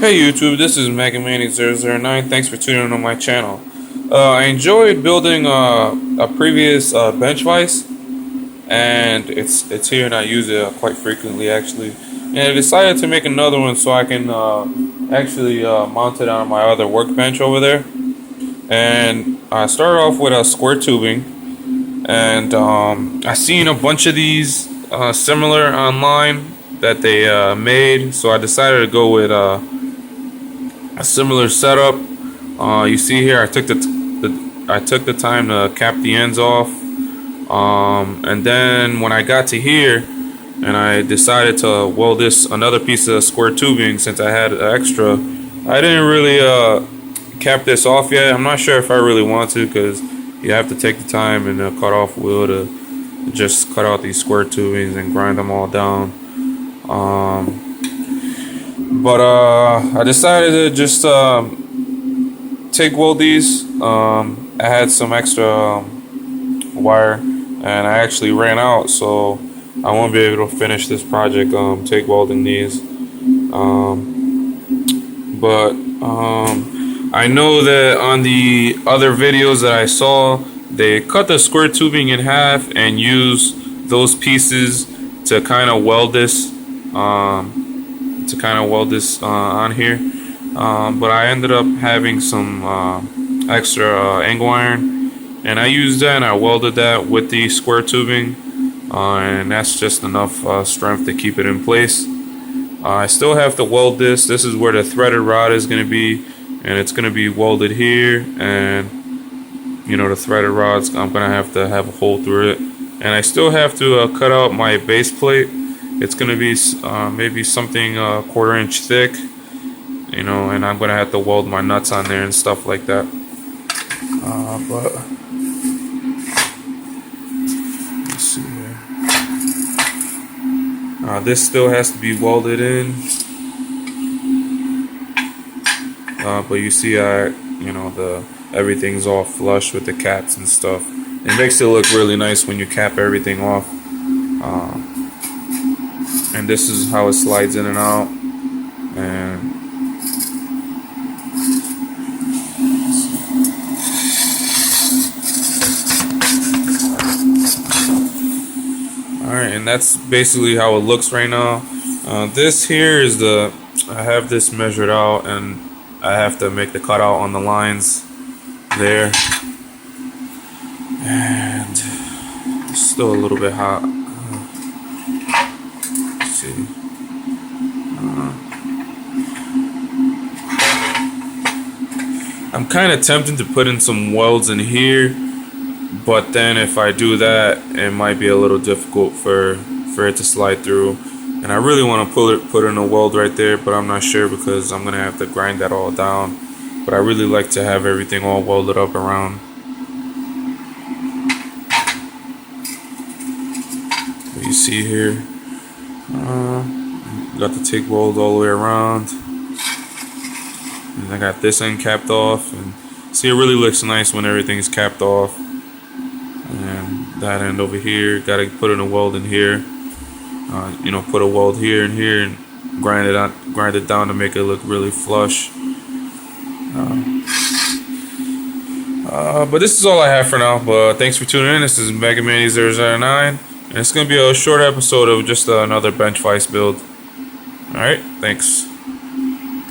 Hey YouTube, this is MegaMani009. Thanks for tuning in on my channel. I enjoyed building a previous bench vise, and it's here and I use it quite frequently actually. And I decided to make another one so I can actually mount it on my other workbench over there. And I started off with a square tubing, and I seen a bunch of these similar online that they made, so I decided to go with a similar setup. You see here, I took the time to cap the ends off, and then when I got to here, and I decided to weld this another piece of square tubing since I had extra. I didn't really cap this off yet. I'm not sure if I really want to, because you have to take the time and cut off wheel to just cut out these square tubings and grind them all down. But I decided to just TIG weld these. I had some extra wire, and I actually ran out, so I won't be able to finish this project TIG welding these. But I know that on the other videos that I saw, they cut the square tubing in half and use those pieces to kind of weld this on here. But I ended up having some extra angle iron, and I used that and I welded that with the square tubing, and that's just enough strength to keep it in place. I still have to weld this. This is where the threaded rod is going to be, and it's going to be welded here, and you know, the threaded rods, I'm going to have a hole through it. And I still have to cut out my base plate. It's going to be maybe something 1/4 inch thick, you know, and I'm going to have to weld my nuts on there and stuff like that. But let's see here. This still has to be welded in. But you see, everything's all flush with the caps and stuff. It makes it look really nice when you cap everything off. And this is how it slides in and out. And alright, and that's basically how it looks right now. This here is I have this measured out, and I have to make the cutout on the lines there. And it's still a little bit hot. Let's see. I'm kind of tempted to put in some welds in here, but then if I do that, it might be a little difficult for it to slide through. And I really want to put in a weld right there, but I'm not sure because I'm gonna have to grind that all down. But I really like to have everything all welded up around. What you see here, got the TIG weld all the way around, and I got this end capped off. And see, it really looks nice when everything's capped off. And that end over here, gotta put in a weld in here. You know, put a weld here and here, and grind it down to make it look really flush. But this is all I have for now. But thanks for tuning in. This is MegaMani009, and it's gonna be a short episode of just another bench vise build. All right, thanks.